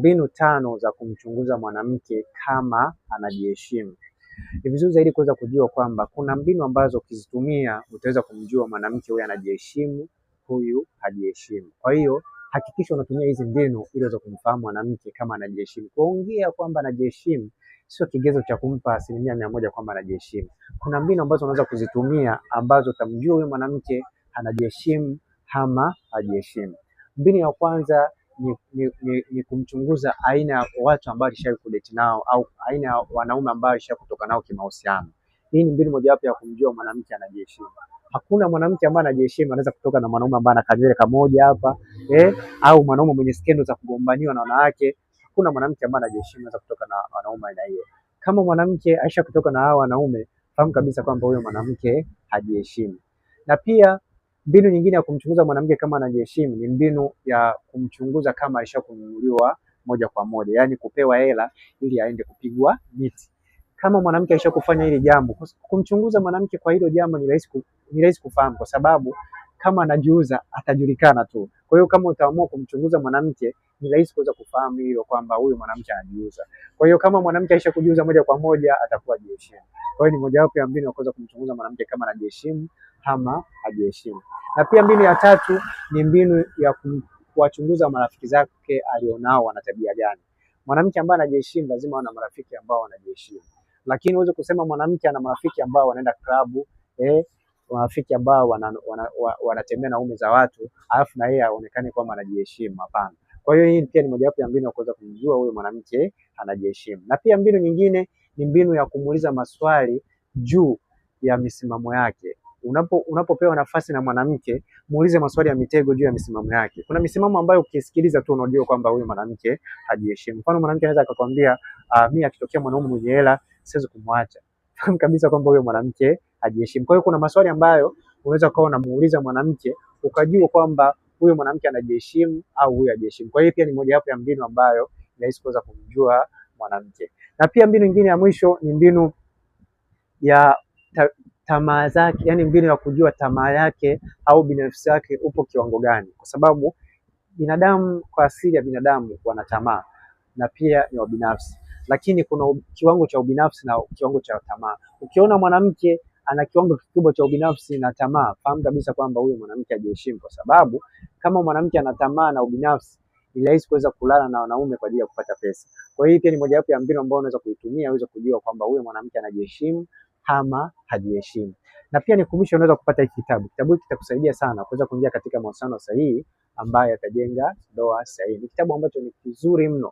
mbinu 5 za kumchunguza mwanamke kama anajiheshimu. Ni vizuri zaidi kuweza kujua kwamba kuna mbinu ambazo ukizitumia utaweza kumjua mwanamke huyu anajiheshimu, huyu hajiheshimu. Kwa hiyo hakikisha unatumia hizi mbinu ili uweze kumfahamu mwanamke kama anajiheshimu. Kuongea kwamba anajiheshimu sio kigezo cha kumpa 100% kwamba anajiheshimu. Kuna mbinu ambazo unaweza kuzitumia ambazo utamjua huyu mwanamke anajiheshimu ama hajiheshimu. Mbinu ya kwanza ni kumchunguza aina ya watu ambao alishawahi kudate nao au aina ya wanaume ambao alishawahi kutoka nao kimahusiano. Hii ni mbinu mojawapo ya kumjua mwanamke anajiheshimu. Hakuna mwanamke ambaye anajiheshimu anaweza kutoka na mwanaume ambaye ana kanywele kamoja hapa au mwanaume mwenye skendo za kugombaniwa na wanawake. Hakuna mwanamke ambaye anajiheshimu anaweza kutoka na wanaume aina hiyo. Kama mwanamke aisha kutoka na hao wanaume, fahamu kabisa kwamba huyo mwanamke hajiheshimu. Na pia mbinu nyingine ya kumchunguza mwanamke kama anajiheshimu ni mbinu ya kumchunguza kama alishakununuliwa moja kwa moja, yaani kupewa hela ili aende kupigwa miti. Kama mwanamke alishakufanya hili jambo, kumchunguza mwanamke kwa hilo jambo ni rahisi kufahamu, kwa sababu kama anajiuza atajulikana tu. Kwa hiyo kama utaamua kumchunguza mwanamke ni rahisi kuweza kufahamu hilo kwamba huyu mwanamke anajiuza. Kwa hiyo kama mwanamke alishakujiuza moja kwa moja atakuwa hajiheshimu. Kwa hiyo ni mojawapo ya mbinu ya kuweza kumchunguza mwanamke kama anajiheshimu ama hajiheshimu. Na pia mbinu ya tatu ni mbinu ya kuwachunguza marafiki zake alionao wana tabia gani. Mwanamke ambaye anajiheshimu lazima awe na marafiki ambao wanajiheshimu. Lakini uweze kusema mwanamke ana marafiki ambao wanaenda klabu, marafiki ambao wanatembea na ume za watu, alafu na yeye aonekane kwamba anajiheshimu. Hapana. Kwa hiyo hii pia ni mojawapo ya mbinu ya kuweza kumjua huyo mwanamke anajiheshimu. Na pia mbinu nyingine ni mbinu ya kumuuliza maswali juu ya misimamo yake. Unapopewa nafasi na mwanamke, muulize maswali ya mitego juu ya misimamo yake. Kuna misimamo ambayo ukisikiliza tu unajua kwamba huyu mwanamke hajiheshimu. Mfano, mwanamke anaweza akakwambia mimi akitokea mwanaume mwenye hela siwezi kumwacha. Fahamu kabisa kwamba huyo mwanamke hajiheshimu. Kwa hiyo kuna maswali ambayo unaweza kuwa unamuuliza mwanamke ukajua kwamba huyo mwanamke anajiheshimu au huyo hajiheshimu. Kwa hiyo pia ni mojawapo ya mbinu ambayo ni rahisi kuweza kumjua mwanamke. Na pia mbinu nyingine ya mwisho ni mbinu ya tamaa zake, yani mbinu ya kujua tamaa yake au binafsi yake upo kiwango gani, kwa sababu binadamu, kwa asili ya binadamu wana tamaa na pia ni wabinafsi, lakini kuna kiwango cha ubinafsi na kiwango cha tamaa. Ukiona mwanamke ana kiwango kikubwa cha ubinafsi na tamaa, fahamu kabisa kwamba huyu mwanamke hajiheshimu, kwa sababu kama mwanamke ana tamaa na ubinafsi ni rahisi kuweza kulala na wanaume kwa ajili ya kupata pesa. Kwa hiyo pia ni mojawapo ya mbinu ambayo unaweza kuitumia uweze kujua kwamba huyu mwanamke anajiheshimu ama hajiheshimu. Na pia nikukumbusha, unaweza kupata hiki kitabu. Kitabu hiki kitakusaidia sana kuweza kuingia katika mahusiano sahihi ambayo yatajenga ndoa sahihi. Ni kitabu ambacho ni kizuri mno.